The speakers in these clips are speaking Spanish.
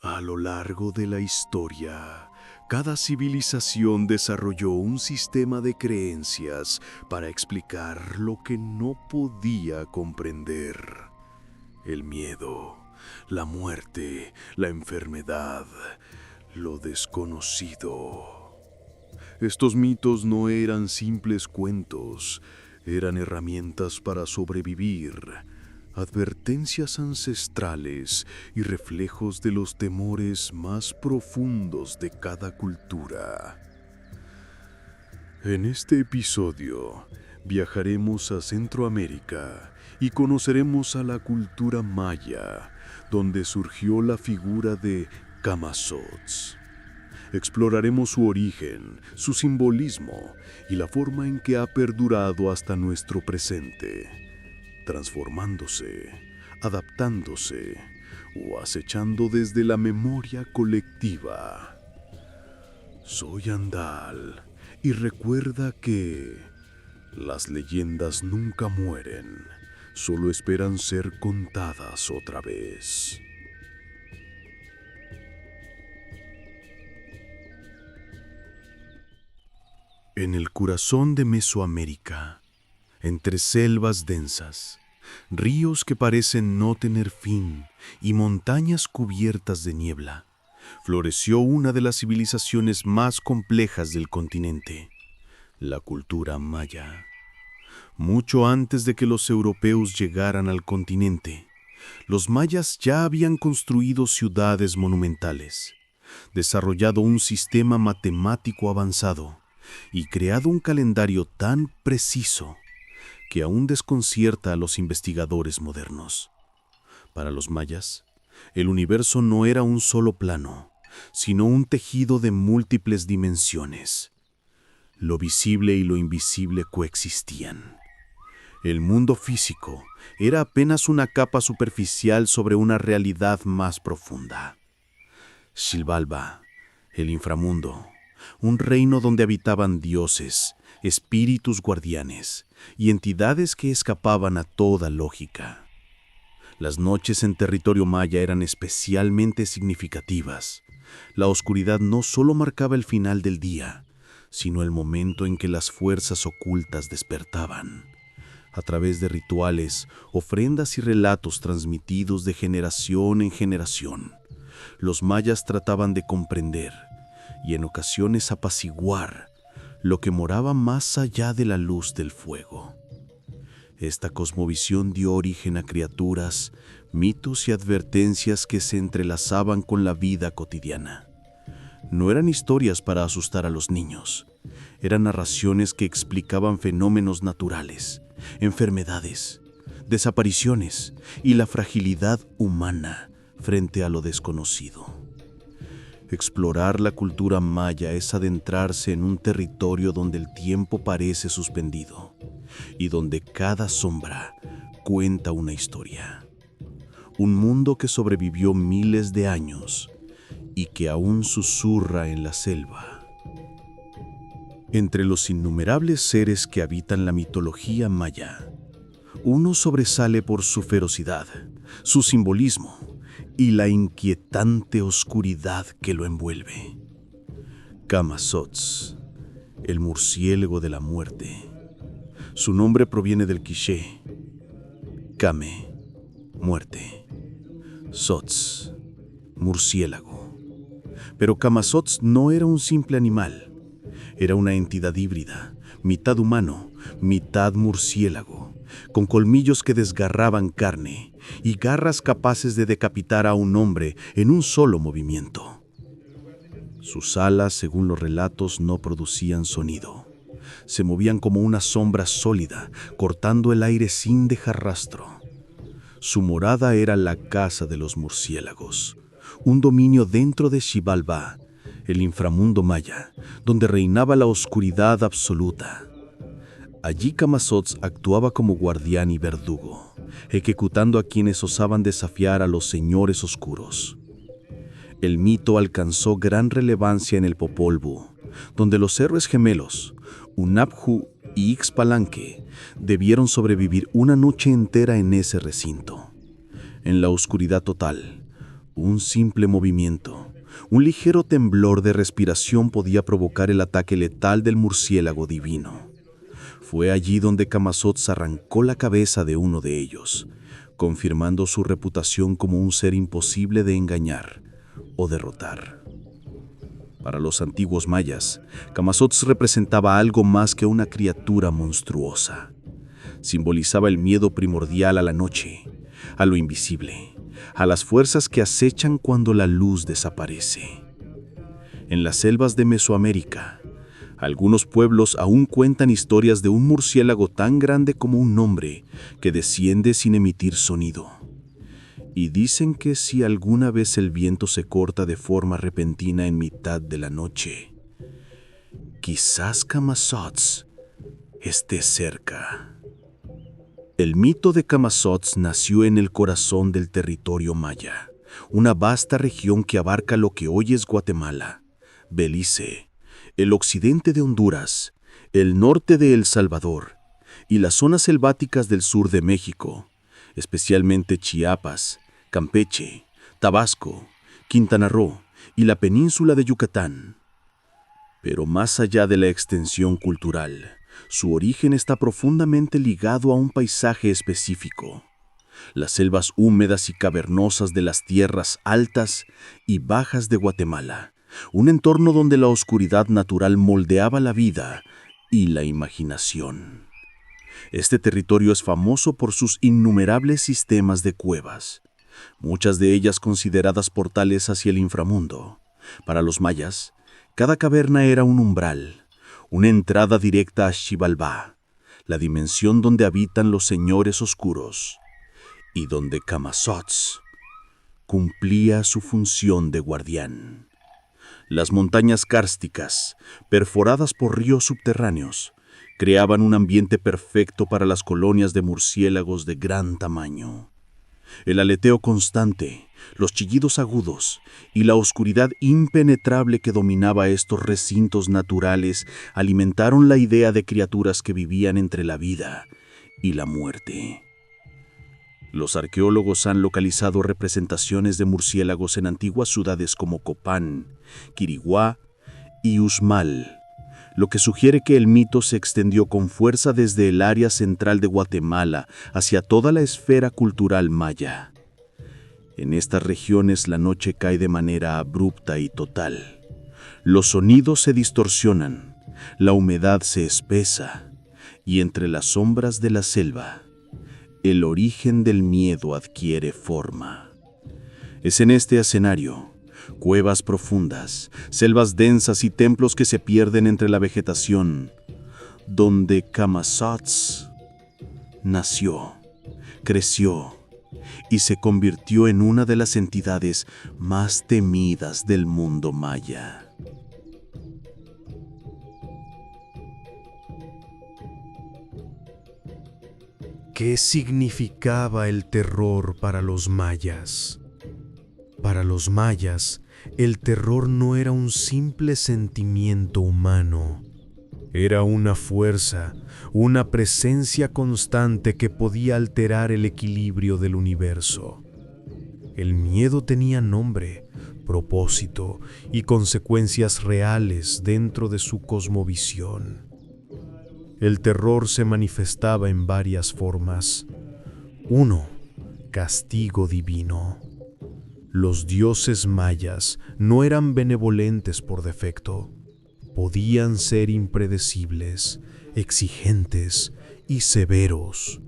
A lo largo de la historia, cada civilización desarrolló un sistema de creencias para explicar lo que no podía comprender. El miedo, la muerte, la enfermedad, lo desconocido. Estos mitos no eran simples cuentos, eran herramientas para sobrevivir, advertencias ancestrales y reflejos de los temores más profundos de cada cultura. En este episodio, viajaremos a Centroamérica y conoceremos a la cultura maya, donde surgió la figura de Camazotz. Exploraremos su origen, su simbolismo y la forma en que ha perdurado hasta nuestro presente, transformándose, adaptándose o acechando desde la memoria colectiva. Soy Andal y recuerda que las leyendas nunca mueren, solo esperan ser contadas otra vez. En el corazón de Mesoamérica, entre selvas densas, ríos que parecen no tener fin y montañas cubiertas de niebla, floreció una de las civilizaciones más complejas del continente, la cultura maya. Mucho antes de que los europeos llegaran al continente, los mayas ya habían construido ciudades monumentales, desarrollado un sistema matemático avanzado y creado un calendario tan preciso que aún desconcierta a los investigadores modernos. Para los mayas, el universo no era un solo plano, sino un tejido de múltiples dimensiones. Lo visible y lo invisible coexistían. El mundo físico era apenas una capa superficial sobre una realidad más profunda. Xibalba, el inframundo, un reino donde habitaban dioses, espíritus guardianes y entidades que escapaban a toda lógica. Las noches en territorio maya eran especialmente significativas. La oscuridad no solo marcaba el final del día, sino el momento en que las fuerzas ocultas despertaban. A través de rituales, ofrendas y relatos transmitidos de generación en generación, los mayas trataban de comprender y en ocasiones apaciguar lo que moraba más allá de la luz del fuego. Esta cosmovisión dio origen a criaturas, mitos y advertencias que se entrelazaban con la vida cotidiana. No eran historias para asustar a los niños, eran narraciones que explicaban fenómenos naturales, enfermedades, desapariciones y la fragilidad humana frente a lo desconocido. Explorar la cultura maya es adentrarse en un territorio donde el tiempo parece suspendido y donde cada sombra cuenta una historia. Un mundo que sobrevivió miles de años y que aún susurra en la selva. Entre los innumerables seres que habitan la mitología maya, uno sobresale por su ferocidad, su simbolismo y la inquietante oscuridad que lo envuelve. Camazotz, el murciélago de la muerte. Su nombre proviene del quiché. Kame, muerte. Sotz, murciélago. Pero Camazotz no era un simple animal. Era una entidad híbrida, mitad humano, mitad murciélago, con colmillos que desgarraban carne y garras capaces de decapitar a un hombre en un solo movimiento. Sus alas, según los relatos, no producían sonido. Se movían como una sombra sólida, cortando el aire sin dejar rastro. Su morada era la casa de los murciélagos, un dominio dentro de Xibalba, el inframundo maya, donde reinaba la oscuridad absoluta. Allí Camazotz actuaba como guardián y verdugo, ejecutando a quienes osaban desafiar a los señores oscuros. El mito alcanzó gran relevancia en el Popol Vuh, donde los héroes gemelos, Hunahpu y Ixpalanque, debieron sobrevivir una noche entera en ese recinto. En la oscuridad total, Un simple movimiento, un ligero temblor de respiración podía provocar el ataque letal del murciélago divino. Fue allí donde Camazotz arrancó la cabeza de uno de ellos, confirmando su reputación como un ser imposible de engañar o derrotar. Para los antiguos mayas, Camazotz representaba algo más que una criatura monstruosa. Simbolizaba el miedo primordial a la noche, a lo invisible, a las fuerzas que acechan cuando la luz desaparece. En las selvas de Mesoamérica, algunos pueblos aún cuentan historias de un murciélago tan grande como un hombre que desciende sin emitir sonido. Y dicen que si alguna vez el viento se corta de forma repentina en mitad de la noche, quizás Camazotz esté cerca. El mito de Camazotz nació en el corazón del territorio maya, una vasta región que abarca lo que hoy es Guatemala, Belice, el occidente de Honduras, el norte de El Salvador y las zonas selváticas del sur de México, especialmente Chiapas, Campeche, Tabasco, Quintana Roo y la península de Yucatán. Pero más allá de la extensión cultural, su origen está profundamente ligado a un paisaje específico: las selvas húmedas y cavernosas de las tierras altas y bajas de Guatemala, un entorno donde la oscuridad natural moldeaba la vida y la imaginación. Este territorio es famoso por sus innumerables sistemas de cuevas, muchas de ellas consideradas portales hacia el inframundo. Para los mayas, cada caverna era un umbral, una entrada directa a Xibalbá, la dimensión donde habitan los señores oscuros, y donde Camazotz cumplía su función de guardián. Las montañas kársticas, perforadas por ríos subterráneos, creaban un ambiente perfecto para las colonias de murciélagos de gran tamaño. El aleteo constante, los chillidos agudos y la oscuridad impenetrable que dominaba estos recintos naturales alimentaron la idea de criaturas que vivían entre la vida y la muerte. Los arqueólogos han localizado representaciones de murciélagos en antiguas ciudades como Copán, Quiriguá y Uxmal, lo que sugiere que el mito se extendió con fuerza desde el área central de Guatemala hacia toda la esfera cultural maya. En estas regiones la noche cae de manera abrupta y total. Los sonidos se distorsionan, la humedad se espesa, y entre las sombras de la selva, el origen del miedo adquiere forma. Es en este escenario, cuevas profundas, selvas densas y templos que se pierden entre la vegetación, donde Camazotz nació, creció y se convirtió en una de las entidades más temidas del mundo maya. ¿Qué significaba el terror para los mayas? Para los mayas, el terror no era un simple sentimiento humano. Era una fuerza, una presencia constante que podía alterar el equilibrio del universo. El miedo tenía nombre, propósito y consecuencias reales dentro de su cosmovisión. El terror se manifestaba en varias formas. 1. Castigo divino. Los dioses mayas no eran benevolentes por defecto. Podían ser impredecibles, exigentes y severos.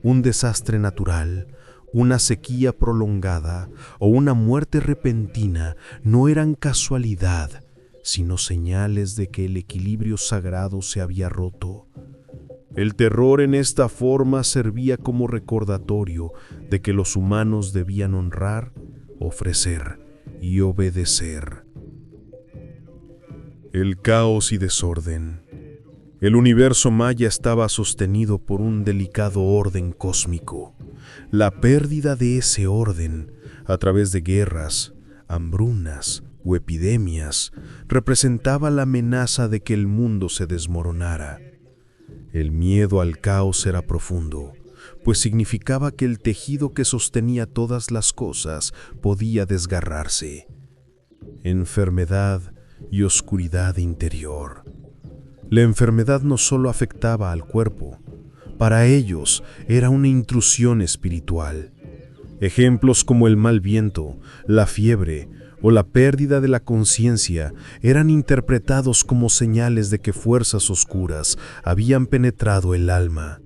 Un desastre natural, una sequía prolongada o una muerte repentina no eran casualidad, sino señales de que el equilibrio sagrado se había roto. El terror en esta forma servía como recordatorio de que los humanos debían honrar, ofrecer y obedecer. El caos y desorden. El universo maya estaba sostenido por un delicado orden cósmico. La pérdida de ese orden, a través de guerras, hambrunas o epidemias, representaba la amenaza de que el mundo se desmoronara. El miedo al caos era profundo, pues significaba que el tejido que sostenía todas las cosas podía desgarrarse. Enfermedad y oscuridad interior. La enfermedad no solo afectaba al cuerpo, para ellos era una intrusión espiritual. Ejemplos como el mal viento, la fiebre o la pérdida de la conciencia eran interpretados como señales de que fuerzas oscuras habían penetrado el alma.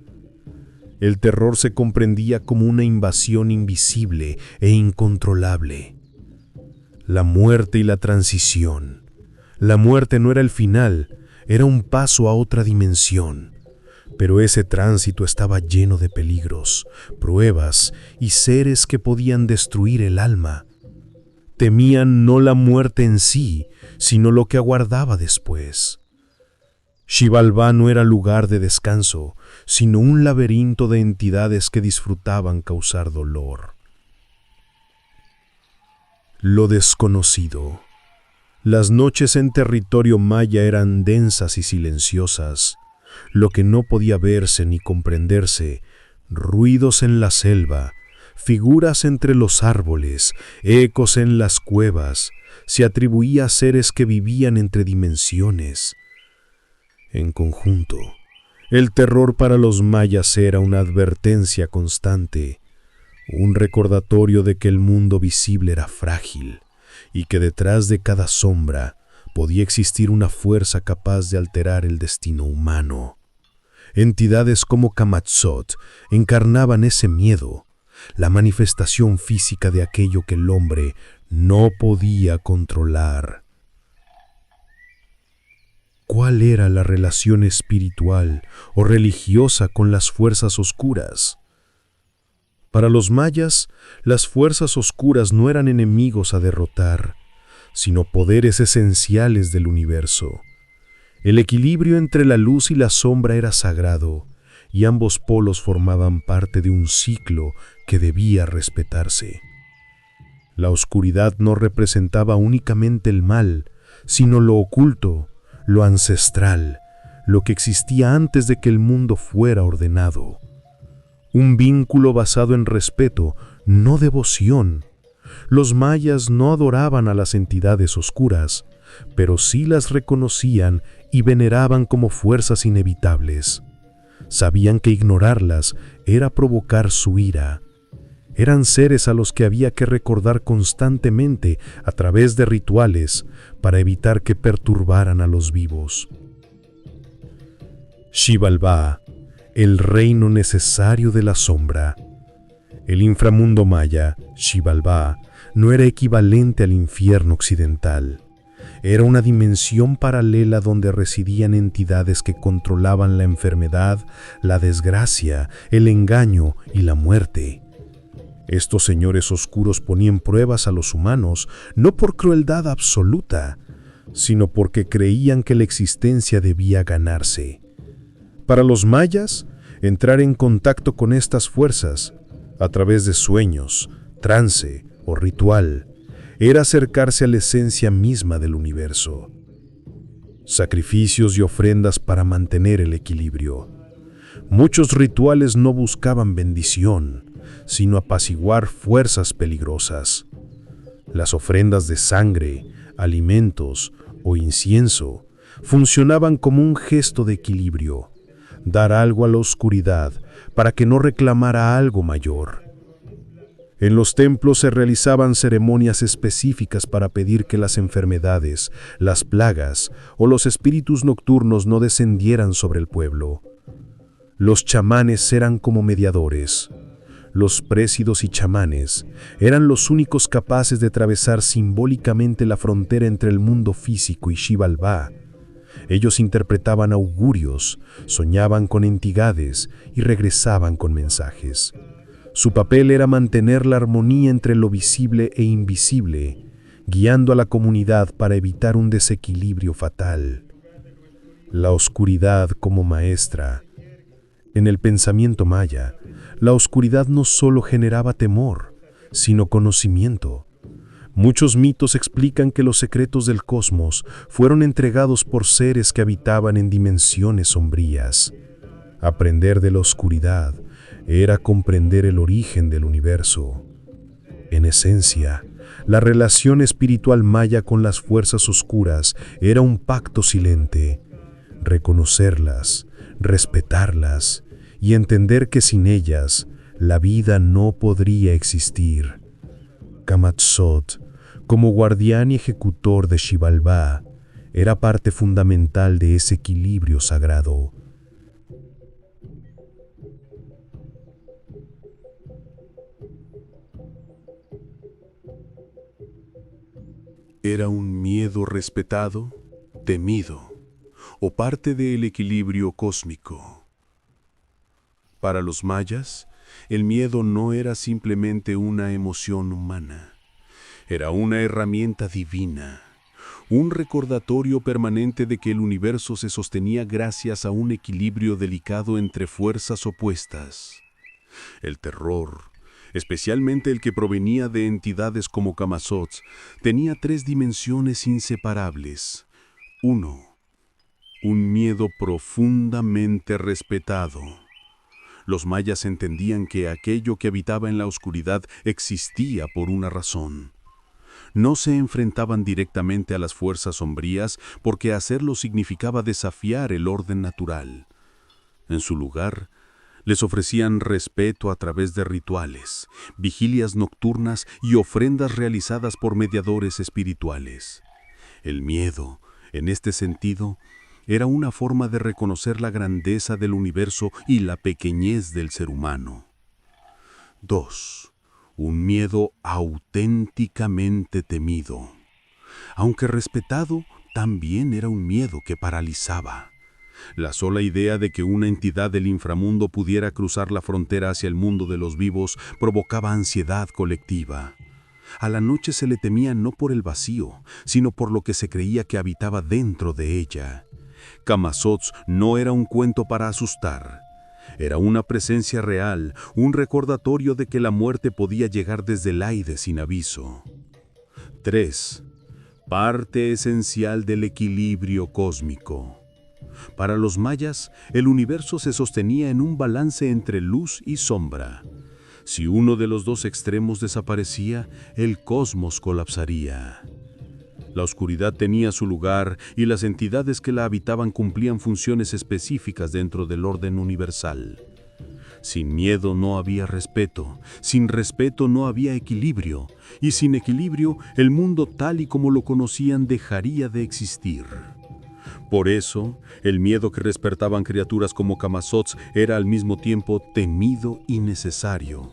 El terror se comprendía como una invasión invisible e incontrolable. La muerte y la transición. La muerte no era el final, era un paso a otra dimensión. Pero ese tránsito estaba lleno de peligros, pruebas y seres que podían destruir el alma. Temían no la muerte en sí, sino lo que aguardaba después. Xibalbá no era lugar de descanso, sino un laberinto de entidades que disfrutaban causar dolor. Lo desconocido. Las noches en territorio maya eran densas y silenciosas. Lo que no podía verse ni comprenderse, ruidos en la selva, figuras entre los árboles, ecos en las cuevas, se atribuía a seres que vivían entre dimensiones. En conjunto, el terror para los mayas era una advertencia constante, un recordatorio de que el mundo visible era frágil y que detrás de cada sombra podía existir una fuerza capaz de alterar el destino humano. Entidades como Kamatzot encarnaban ese miedo, la manifestación física de aquello que el hombre no podía controlar. ¿Cuál era la relación espiritual o religiosa con las fuerzas oscuras? Para los mayas, las fuerzas oscuras no eran enemigos a derrotar, sino poderes esenciales del universo. El equilibrio entre la luz y la sombra era sagrado, y ambos polos formaban parte de un ciclo que debía respetarse. La oscuridad no representaba únicamente el mal, sino lo oculto, lo ancestral, lo que existía antes de que el mundo fuera ordenado. Un vínculo basado en respeto, no devoción. Los mayas no adoraban a las entidades oscuras, pero sí las reconocían y veneraban como fuerzas inevitables. Sabían que ignorarlas era provocar su ira. Eran seres a los que había que recordar constantemente a través de rituales para evitar que perturbaran a los vivos. Xibalbá, el reino necesario de la sombra. El inframundo maya, Xibalbá, no era equivalente al infierno occidental. Era una dimensión paralela donde residían entidades que controlaban la enfermedad, la desgracia, el engaño y la muerte. Estos señores oscuros ponían pruebas a los humanos, no por crueldad absoluta, sino porque creían que la existencia debía ganarse. Para los mayas, entrar en contacto con estas fuerzas, a través de sueños, trance o ritual, era acercarse a la esencia misma del universo. Sacrificios y ofrendas para mantener el equilibrio. Muchos rituales no buscaban bendición, sino apaciguar fuerzas peligrosas. Las ofrendas de sangre, alimentos o incienso funcionaban como un gesto de equilibrio, dar algo a la oscuridad para que no reclamara algo mayor. En los templos se realizaban ceremonias específicas para pedir que las enfermedades, las plagas o los espíritus nocturnos no descendieran sobre el pueblo. Los chamanes eran como mediadores. Los présidos y chamanes eran los únicos capaces de atravesar simbólicamente la frontera entre el mundo físico y Xibalbá. Ellos interpretaban augurios, soñaban con entidades y regresaban con mensajes. Su papel era mantener la armonía entre lo visible e invisible, guiando a la comunidad para evitar un desequilibrio fatal. La oscuridad como maestra. En el pensamiento maya, la oscuridad no solo generaba temor, sino conocimiento. Muchos mitos explican que los secretos del cosmos fueron entregados por seres que habitaban en dimensiones sombrías. Aprender de la oscuridad era comprender el origen del universo. En esencia, la relación espiritual maya con las fuerzas oscuras era un pacto silente. Reconocerlas, respetarlas y entender que sin ellas la vida no podría existir. Kamatzot, como guardián y ejecutor de Xibalbá, era parte fundamental de ese equilibrio sagrado. Era un miedo respetado, temido, o parte del equilibrio cósmico. Para los mayas, el miedo no era simplemente una emoción humana, era una herramienta divina, un recordatorio permanente de que el universo se sostenía gracias a un equilibrio delicado entre fuerzas opuestas. El terror, especialmente el que provenía de entidades como Camazotz, tenía tres dimensiones inseparables. 1. Un miedo profundamente respetado. Los mayas entendían que aquello que habitaba en la oscuridad existía por una razón. No se enfrentaban directamente a las fuerzas sombrías porque hacerlo significaba desafiar el orden natural. En su lugar, les ofrecían respeto a través de rituales, vigilias nocturnas y ofrendas realizadas por mediadores espirituales. El miedo, en este sentido, era una forma de reconocer la grandeza del universo y la pequeñez del ser humano. 2. Un miedo auténticamente temido. Aunque respetado, también era un miedo que paralizaba. La sola idea de que una entidad del inframundo pudiera cruzar la frontera hacia el mundo de los vivos provocaba ansiedad colectiva. A la noche se le temía no por el vacío, sino por lo que se creía que habitaba dentro de ella. Camazotz no era un cuento para asustar. Era una presencia real, un recordatorio de que la muerte podía llegar desde el aire sin aviso. 3. Parte esencial del equilibrio cósmico. Para los mayas, el universo se sostenía en un balance entre luz y sombra. Si uno de los dos extremos desaparecía, el cosmos colapsaría. La oscuridad tenía su lugar y las entidades que la habitaban cumplían funciones específicas dentro del orden universal. Sin miedo no había respeto, sin respeto no había equilibrio, y sin equilibrio el mundo tal y como lo conocían dejaría de existir. Por eso, el miedo que despertaban criaturas como Camazotz era al mismo tiempo temido y necesario.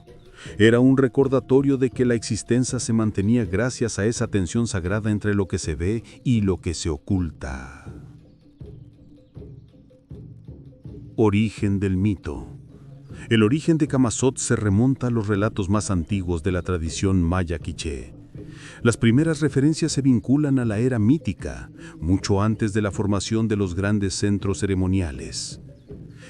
Era un recordatorio de que la existencia se mantenía gracias a esa tensión sagrada entre lo que se ve y lo que se oculta. Origen del mito. El origen de Camazotz se remonta a los relatos más antiguos de la tradición maya quiché. Las primeras referencias se vinculan a la era mítica, mucho antes de la formación de los grandes centros ceremoniales.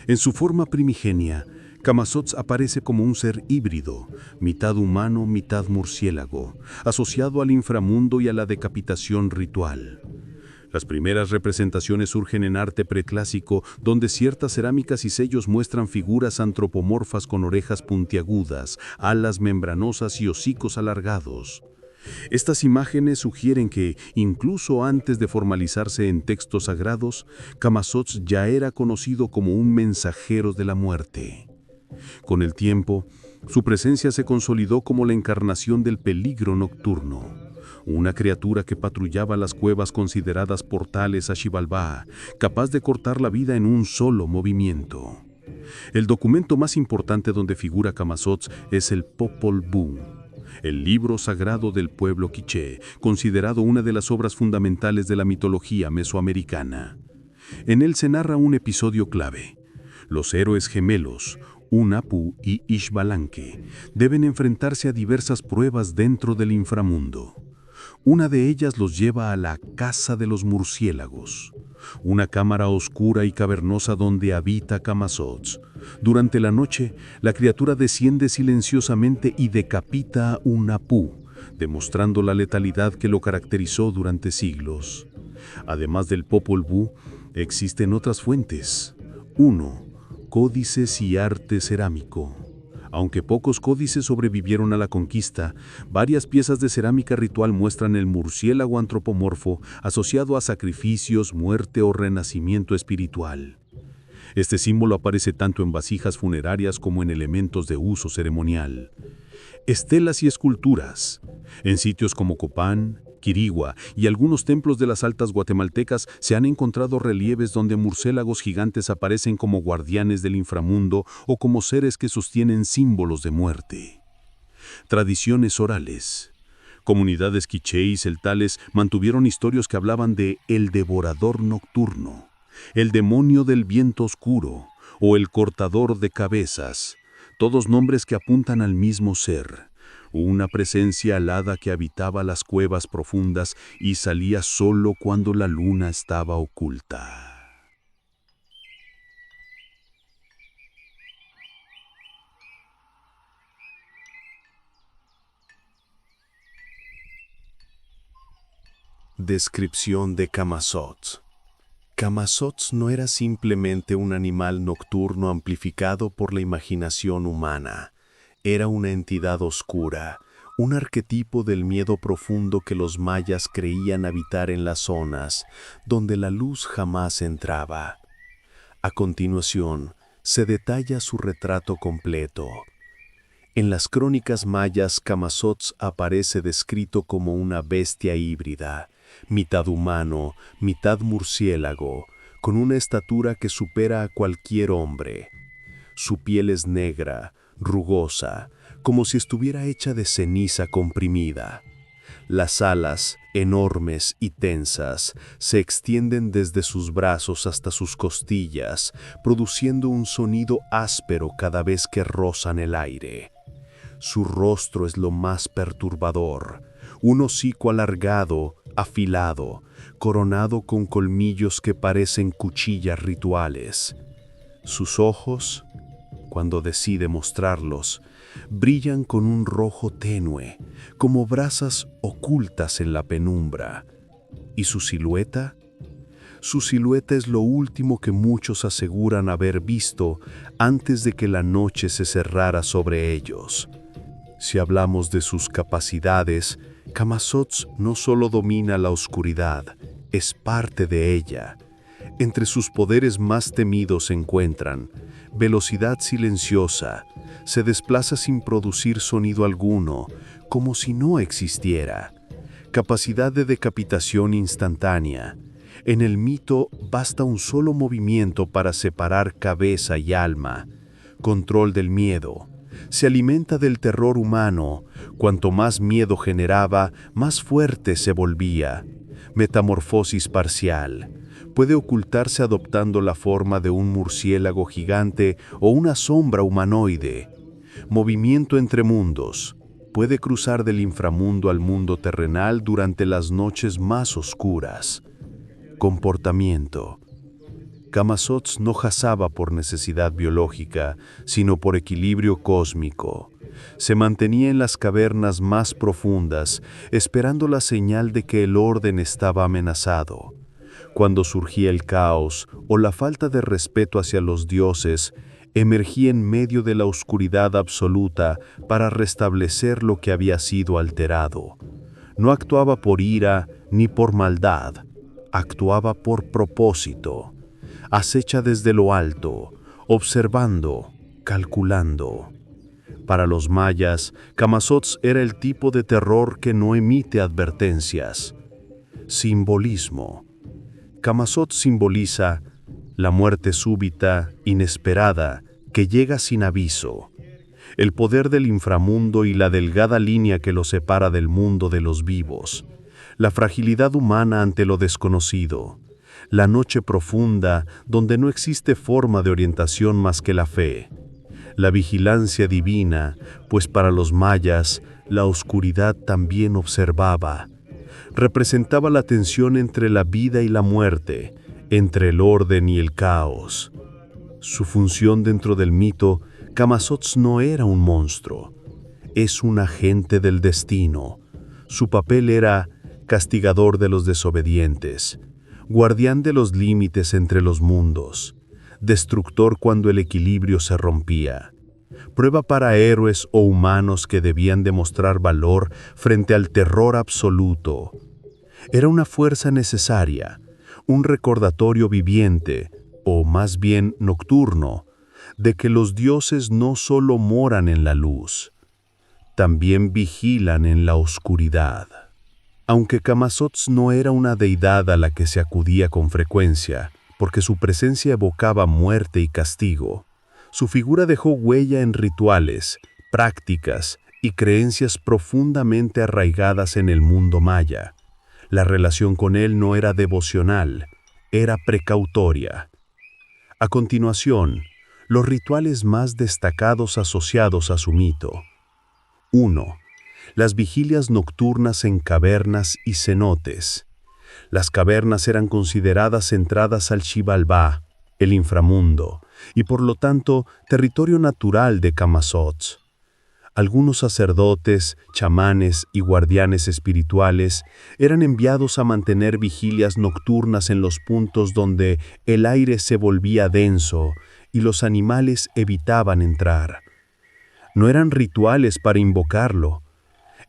En su forma primigenia, Camazotz aparece como un ser híbrido, mitad humano, mitad murciélago, asociado al inframundo y a la decapitación ritual. Las primeras representaciones surgen en arte preclásico, donde ciertas cerámicas y sellos muestran figuras antropomorfas con orejas puntiagudas, alas membranosas y hocicos alargados. Estas imágenes sugieren que, incluso antes de formalizarse en textos sagrados, Camazotz ya era conocido como un mensajero de la muerte. Con el tiempo, su presencia se consolidó como la encarnación del peligro nocturno, una criatura que patrullaba las cuevas consideradas portales a Xibalbá, capaz de cortar la vida en un solo movimiento. El documento más importante donde figura Camazotz es el Popol Vuh, el libro sagrado del pueblo quiché, considerado una de las obras fundamentales de la mitología mesoamericana. En él se narra un episodio clave. Los héroes gemelos, Hunahpu y Xbalanque, deben enfrentarse a diversas pruebas dentro del inframundo. Una de ellas los lleva a la Casa de los Murciélagos, una cámara oscura y cavernosa donde habita Camazotz. Durante la noche, la criatura desciende silenciosamente y decapita a Hunahpu, demostrando la letalidad que lo caracterizó durante siglos. Además del Popol Vuh, existen otras fuentes. 1. Códices y arte cerámico. Aunque pocos códices sobrevivieron a la conquista, varias piezas de cerámica ritual muestran el murciélago antropomorfo asociado a sacrificios, muerte o renacimiento espiritual. Este símbolo aparece tanto en vasijas funerarias como en elementos de uso ceremonial. Estelas y esculturas. En sitios como Copán, Quirigua y algunos templos de las altas guatemaltecas se han encontrado relieves donde murciélagos gigantes aparecen como guardianes del inframundo o como seres que sostienen símbolos de muerte. Tradiciones orales. Comunidades quiché y celtales mantuvieron historias que hablaban de el devorador nocturno, el demonio del viento oscuro o el cortador de cabezas, todos nombres que apuntan al mismo ser, una presencia alada que habitaba las cuevas profundas y salía solo cuando la luna estaba oculta. Descripción de Camazotz. Camazotz no era simplemente un animal nocturno amplificado por la imaginación humana. Era una entidad oscura, un arquetipo del miedo profundo que los mayas creían habitar en las zonas donde la luz jamás entraba. A continuación, se detalla su retrato completo. En las crónicas mayas, Camazotz aparece descrito como una bestia híbrida, mitad humano, mitad murciélago, con una estatura que supera a cualquier hombre. Su piel es negra, rugosa, como si estuviera hecha de ceniza comprimida. Las alas, enormes y tensas, se extienden desde sus brazos hasta sus costillas, produciendo un sonido áspero cada vez que rozan el aire. Su rostro es lo más perturbador, un hocico alargado, afilado, coronado con colmillos que parecen cuchillas rituales. Sus ojos, cuando decide mostrarlos, brillan con un rojo tenue, como brasas ocultas en la penumbra. ¿Y su silueta? Su silueta es lo último que muchos aseguran haber visto antes de que la noche se cerrara sobre ellos. Si hablamos de sus capacidades, Camazotz no solo domina la oscuridad, es parte de ella. Entre sus poderes más temidos se encuentran velocidad silenciosa, se desplaza sin producir sonido alguno, como si no existiera. Capacidad de decapitación instantánea. En el mito basta un solo movimiento para separar cabeza y alma. Control del miedo. Se alimenta del terror humano. Cuanto más miedo generaba, más fuerte se volvía. Metamorfosis parcial. Puede ocultarse adoptando la forma de un murciélago gigante o una sombra humanoide. Movimiento entre mundos. Puede cruzar del inframundo al mundo terrenal durante las noches más oscuras. Comportamiento. Camazotz no cazaba por necesidad biológica, sino por equilibrio cósmico. Se mantenía en las cavernas más profundas, esperando la señal de que el orden estaba amenazado. Cuando surgía el caos o la falta de respeto hacia los dioses, emergía en medio de la oscuridad absoluta para restablecer lo que había sido alterado. No actuaba por ira ni por maldad, actuaba por propósito. Acecha desde lo alto, observando, calculando. Para los mayas, Camazotz era el tipo de terror que no emite advertencias. Simbolismo. Camazotz simboliza la muerte súbita, inesperada, que llega sin aviso. El poder del inframundo y la delgada línea que lo separa del mundo de los vivos. La fragilidad humana ante lo desconocido. La noche profunda donde no existe forma de orientación más que la fe. La vigilancia divina, pues para los mayas la oscuridad también observaba. Representaba la tensión entre la vida y la muerte, entre el orden y el caos. Su función dentro del mito, Camazotz no era un monstruo, es un agente del destino. Su papel era castigador de los desobedientes, guardián de los límites entre los mundos, destructor cuando el equilibrio se rompía. prueba para héroes o humanos que debían demostrar valor frente al terror absoluto. Era una fuerza necesaria, un recordatorio viviente, o más bien nocturno, de que los dioses no solo moran en la luz, también vigilan en la oscuridad. Aunque Camazotz no era una deidad a la que se acudía con frecuencia, porque su presencia evocaba muerte y castigo, su figura dejó huella en rituales, prácticas y creencias profundamente arraigadas en el mundo maya. La relación con él no era devocional, era precautoria. A continuación, los rituales más destacados asociados a su mito. 1. Las vigilias nocturnas en cavernas y cenotes. Las cavernas eran consideradas entradas al Xibalbá, el inframundo, y por lo tanto territorio natural de Camazotz. Algunos sacerdotes, chamanes y guardianes espirituales eran enviados a mantener vigilias nocturnas en los puntos donde el aire se volvía denso y los animales evitaban entrar. No eran rituales para invocarlo,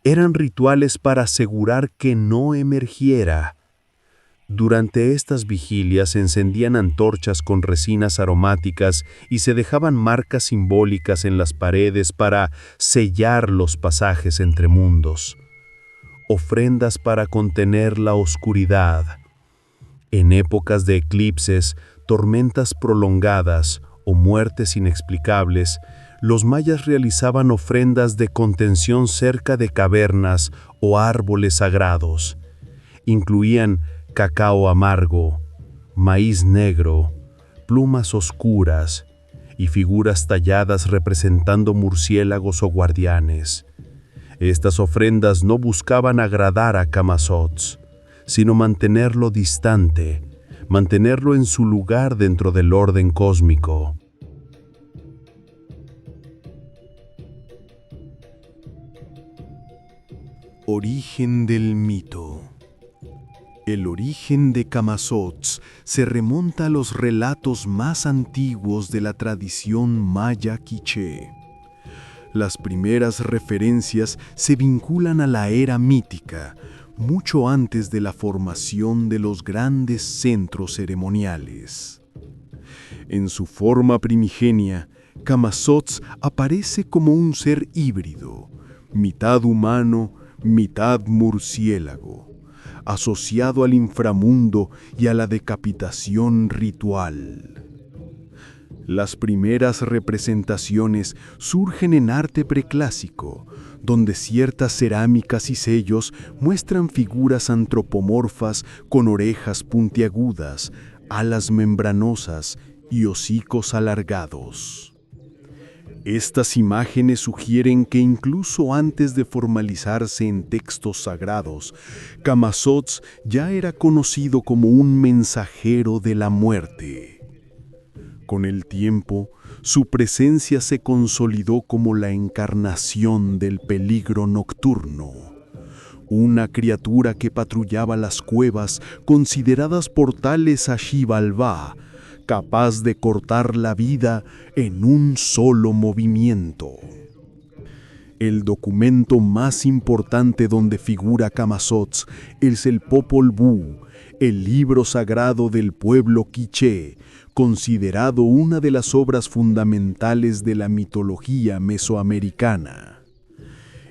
eran rituales para asegurar que no emergiera. Durante estas vigilias se encendían antorchas con resinas aromáticas y se dejaban marcas simbólicas en las paredes para sellar los pasajes entre mundos. Ofrendas para contener la oscuridad. En épocas de eclipses, tormentas prolongadas o muertes inexplicables, los mayas realizaban ofrendas de contención cerca de cavernas o árboles sagrados. Incluían cacao amargo, maíz negro, plumas oscuras y figuras talladas representando murciélagos o guardianes. Estas ofrendas no buscaban agradar a Camazotz, sino mantenerlo distante, mantenerlo en su lugar dentro del orden cósmico. Origen del mito. El origen de Camazotz se remonta a los relatos más antiguos de la tradición maya quiché. Las primeras referencias se vinculan a la era mítica, mucho antes de la formación de los grandes centros ceremoniales. En su forma primigenia, Camazotz aparece como un ser híbrido, mitad humano, mitad murciélago, asociado al inframundo y a la decapitación ritual. Las primeras representaciones surgen en arte preclásico, donde ciertas cerámicas y sellos muestran figuras antropomorfas con orejas puntiagudas, alas membranosas y hocicos alargados. Estas imágenes sugieren que incluso antes de formalizarse en textos sagrados, Camazotz ya era conocido como un mensajero de la muerte. Con el tiempo, su presencia se consolidó como la encarnación del peligro nocturno, una criatura que patrullaba las cuevas consideradas portales a Xibalbá, capaz de cortar la vida en un solo movimiento. El documento más importante donde figura Camazotz es el Popol Vuh, el libro sagrado del pueblo quiché, considerado una de las obras fundamentales de la mitología mesoamericana.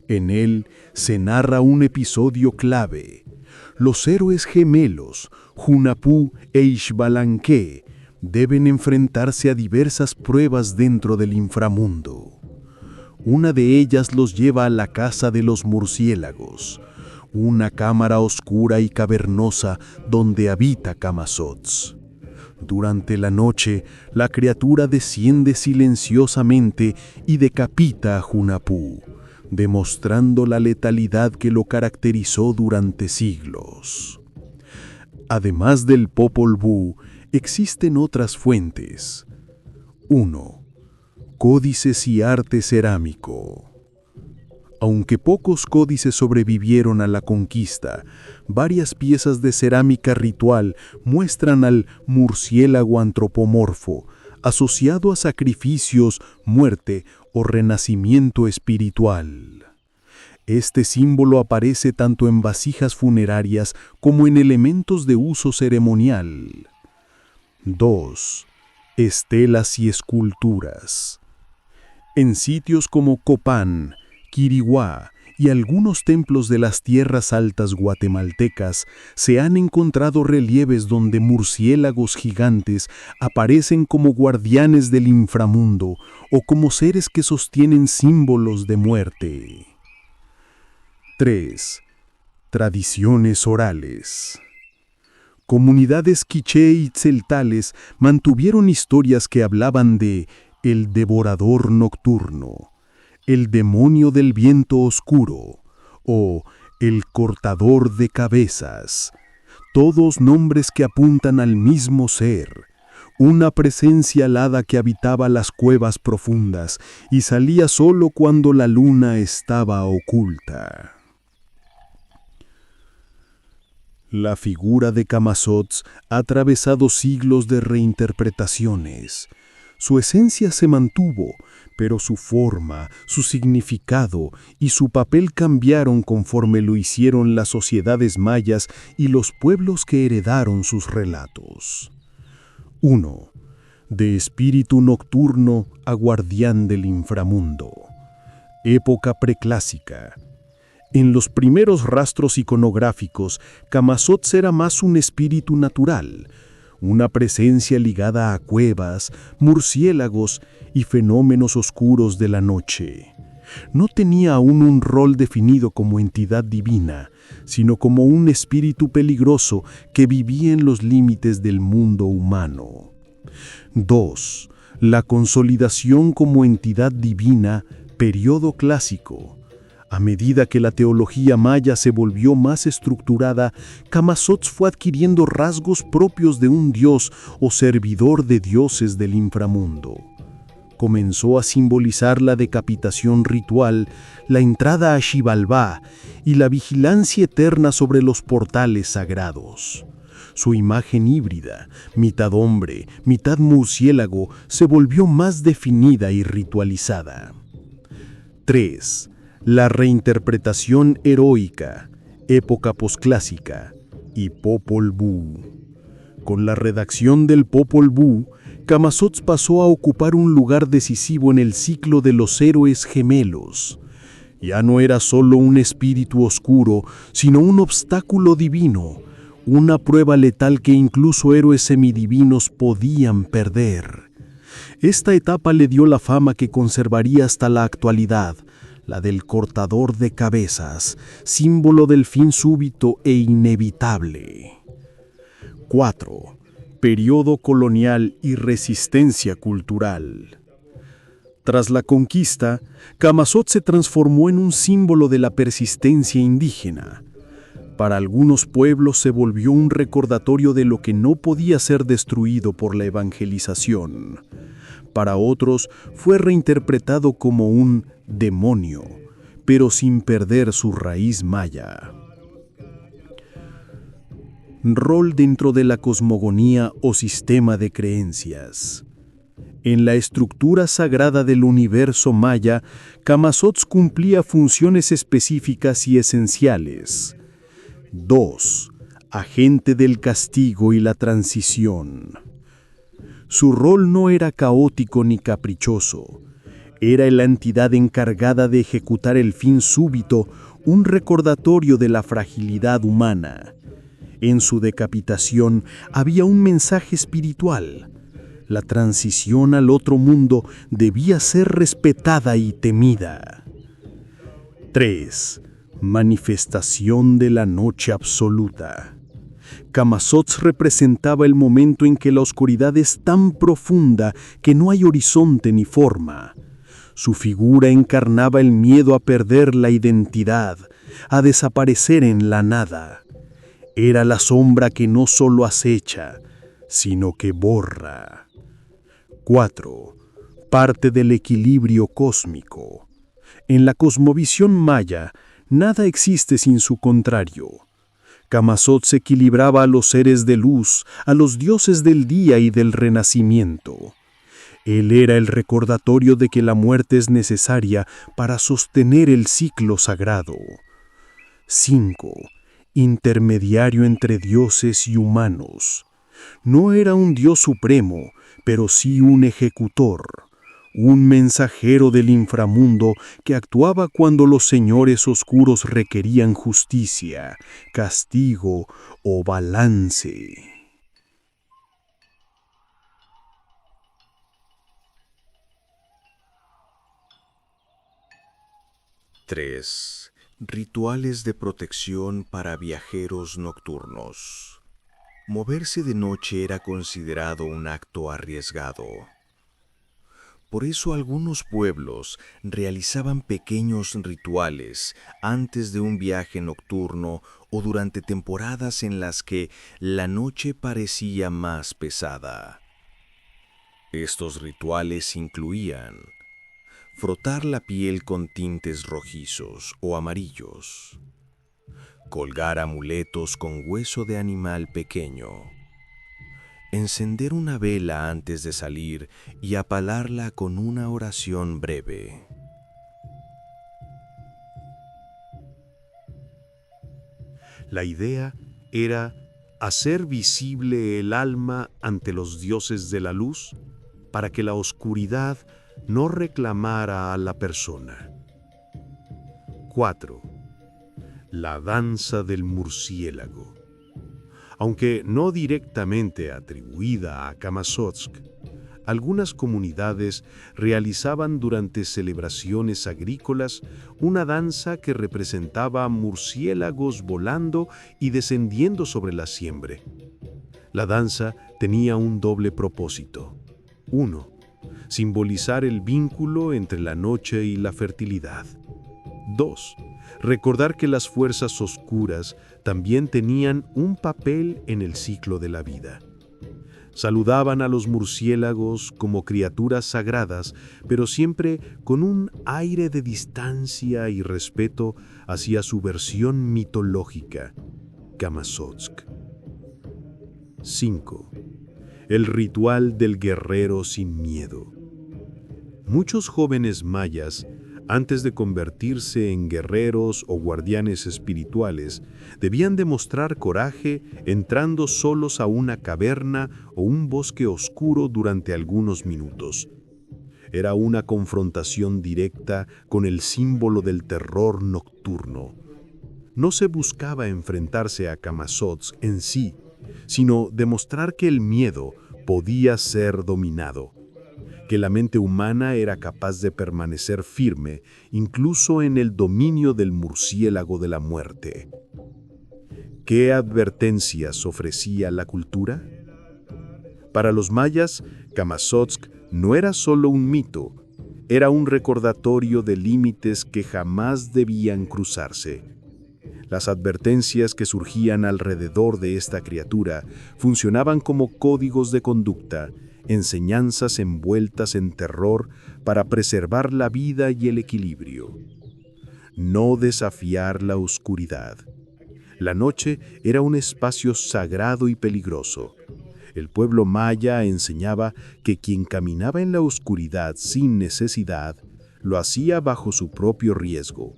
En él se narra un episodio clave. Los héroes gemelos, Hunahpu e Xbalanque, deben enfrentarse a diversas pruebas dentro del inframundo. Una de ellas los lleva a la casa de los murciélagos, una cámara oscura y cavernosa donde habita Camazotz. Durante la noche, la criatura desciende silenciosamente y decapita a Hunahpu, demostrando la letalidad que lo caracterizó durante siglos. Además del Popol Vuh, existen otras fuentes. 1. Códices y arte cerámico. Aunque pocos códices sobrevivieron a la conquista, varias piezas de cerámica ritual muestran al murciélago antropomorfo, asociado a sacrificios, muerte o renacimiento espiritual. Este símbolo aparece tanto en vasijas funerarias como en elementos de uso ceremonial. 2. Estelas y esculturas. En sitios como Copán, Quiriguá y algunos templos de las tierras altas guatemaltecas se han encontrado relieves donde murciélagos gigantes aparecen como guardianes del inframundo o como seres que sostienen símbolos de muerte. 3. Tradiciones orales. Comunidades quiché y tzeltales mantuvieron historias que hablaban de el devorador nocturno, el demonio del viento oscuro o el cortador de cabezas, todos nombres que apuntan al mismo ser, una presencia alada que habitaba las cuevas profundas y salía solo cuando la luna estaba oculta. La figura de Camazotz ha atravesado siglos de reinterpretaciones. Su esencia se mantuvo, pero su forma, su significado y su papel cambiaron conforme lo hicieron las sociedades mayas y los pueblos que heredaron sus relatos. 1. De espíritu nocturno a guardián del inframundo. Época preclásica. En los primeros rastros iconográficos, Camazotz era más un espíritu natural, una presencia ligada a cuevas, murciélagos y fenómenos oscuros de la noche. No tenía aún un rol definido como entidad divina, sino como un espíritu peligroso que vivía en los límites del mundo humano. 2. La consolidación como entidad divina, periodo clásico. A medida que la teología maya se volvió más estructurada, Camazotz fue adquiriendo rasgos propios de un dios o servidor de dioses del inframundo. Comenzó a simbolizar la decapitación ritual, la entrada a Xibalbá y la vigilancia eterna sobre los portales sagrados. Su imagen híbrida, mitad hombre, mitad murciélago, se volvió más definida y ritualizada. 3. La reinterpretación heroica, época posclásica, y Popol Vuh. Con la redacción del Popol Vuh, Camazotz pasó a ocupar un lugar decisivo en el ciclo de los héroes gemelos. Ya no era solo un espíritu oscuro, sino un obstáculo divino, una prueba letal que incluso héroes semidivinos podían perder. Esta etapa le dio la fama que conservaría hasta la actualidad, la del cortador de cabezas, símbolo del fin súbito e inevitable. 4. Periodo colonial y resistencia cultural. Tras la conquista, Camazotz se transformó en un símbolo de la persistencia indígena. Para algunos pueblos se volvió un recordatorio de lo que no podía ser destruido por la evangelización. Para otros fue reinterpretado como un demonio, pero sin perder su raíz maya. Rol dentro de la cosmogonía o sistema de creencias. En la estructura sagrada del universo maya, Camazotz cumplía funciones específicas y esenciales. 2. Agente del castigo y la transición. Su rol no era caótico ni caprichoso. Era la entidad encargada de ejecutar el fin súbito, un recordatorio de la fragilidad humana. En su decapitación había un mensaje espiritual. La transición al otro mundo debía ser respetada y temida. 3. Manifestación de la noche absoluta. Camazotz representaba el momento en que la oscuridad es tan profunda que no hay horizonte ni forma. Su figura encarnaba el miedo a perder la identidad, a desaparecer en la nada. Era la sombra que no solo acecha, sino que borra. 4. Parte del equilibrio cósmico. En la cosmovisión maya, nada existe sin su contrario. Camazotz equilibraba a los seres de luz, a los dioses del día y del renacimiento. Él era el recordatorio de que la muerte es necesaria para sostener el ciclo sagrado. 5. Intermediario entre dioses y humanos. No era un dios supremo, pero sí un ejecutor, un mensajero del inframundo que actuaba cuando los señores oscuros requerían justicia, castigo o balance. 3. Rituales de protección para viajeros nocturnos. Moverse de noche era considerado un acto arriesgado. Por eso algunos pueblos realizaban pequeños rituales antes de un viaje nocturno o durante temporadas en las que la noche parecía más pesada. Estos rituales incluían frotar la piel con tintes rojizos o amarillos, colgar amuletos con hueso de animal pequeño, encender una vela antes de salir y apagarla con una oración breve. La idea era hacer visible el alma ante los dioses de la luz para que la oscuridad no reclamara a la persona. 4. La danza del murciélago. Aunque no directamente atribuida a Kamazotsk, algunas comunidades realizaban durante celebraciones agrícolas una danza que representaba murciélagos volando y descendiendo sobre la siembra. La danza tenía un doble propósito. 1. Simbolizar el vínculo entre la noche y la fertilidad. 2. Recordar que las fuerzas oscuras también tenían un papel en el ciclo de la vida. Saludaban a los murciélagos como criaturas sagradas, pero siempre con un aire de distancia y respeto hacia su versión mitológica, Kamazotsk. 5. El ritual del guerrero sin miedo. Muchos jóvenes mayas, antes de convertirse en guerreros o guardianes espirituales, debían demostrar coraje entrando solos a una caverna o un bosque oscuro durante algunos minutos. Era una confrontación directa con el símbolo del terror nocturno. No se buscaba enfrentarse a Kamazotsk en sí, sino demostrar que el miedo podía ser dominado, que la mente humana era capaz de permanecer firme incluso en el dominio del murciélago de la muerte. ¿Qué advertencias ofrecía la cultura? Para los mayas, Kamazotsk no era solo un mito, era un recordatorio de límites que jamás debían cruzarse. Las advertencias que surgían alrededor de esta criatura funcionaban como códigos de conducta, enseñanzas envueltas en terror para preservar la vida y el equilibrio. No desafiar la oscuridad. La noche era un espacio sagrado y peligroso. El pueblo maya enseñaba que quien caminaba en la oscuridad sin necesidad, lo hacía bajo su propio riesgo.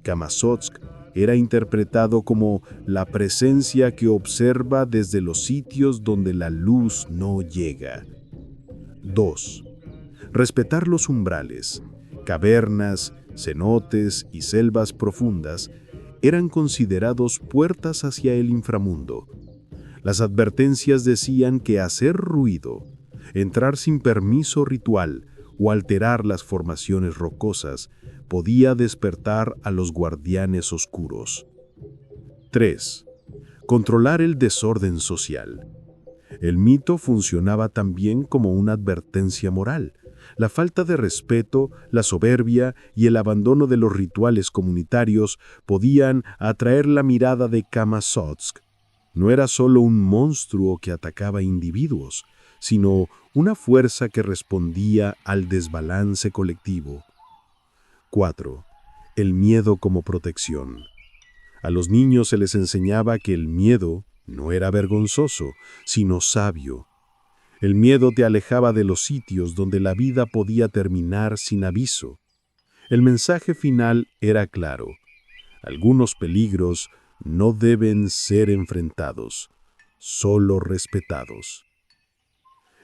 Kamazotsk era interpretado como la presencia que observa desde los sitios donde la luz no llega. 2. Respetar los umbrales. Cavernas, cenotes y selvas profundas eran considerados puertas hacia el inframundo. Las advertencias decían que hacer ruido, entrar sin permiso ritual o alterar las formaciones rocosas podía despertar a los guardianes oscuros. 3. Controlar el desorden social. El mito funcionaba también como una advertencia moral. La falta de respeto, la soberbia y el abandono de los rituales comunitarios podían atraer la mirada de Kamazotsk. No era solo un monstruo que atacaba individuos, sino una fuerza que respondía al desbalance colectivo. 4. El miedo como protección. A los niños se les enseñaba que el miedo no era vergonzoso, sino sabio. El miedo te alejaba de los sitios donde la vida podía terminar sin aviso. El mensaje final era claro: algunos peligros no deben ser enfrentados, solo respetados.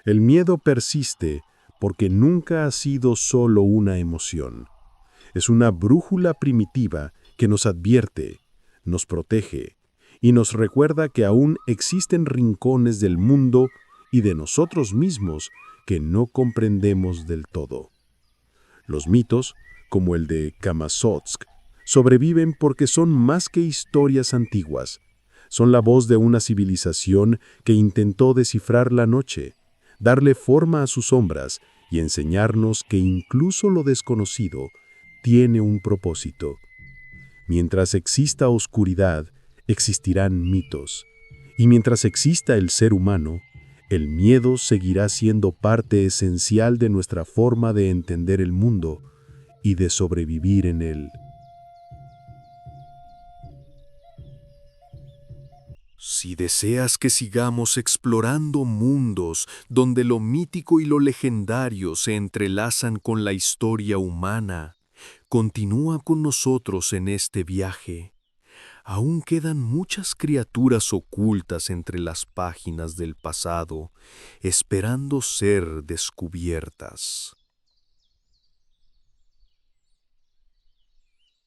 El miedo persiste porque nunca ha sido solo una emoción. Es una brújula primitiva que nos advierte, nos protege y nos recuerda que aún existen rincones del mundo y de nosotros mismos que no comprendemos del todo. Los mitos, como el de Kamazotsk, sobreviven porque son más que historias antiguas. Son la voz de una civilización que intentó descifrar la noche, darle forma a sus sombras y enseñarnos que incluso lo desconocido tiene un propósito. Mientras exista oscuridad, existirán mitos. Y mientras exista el ser humano, el miedo seguirá siendo parte esencial de nuestra forma de entender el mundo y de sobrevivir en él. Si deseas que sigamos explorando mundos donde lo mítico y lo legendario se entrelazan con la historia humana, continúa con nosotros en este viaje. Aún quedan muchas criaturas ocultas entre las páginas del pasado, esperando ser descubiertas.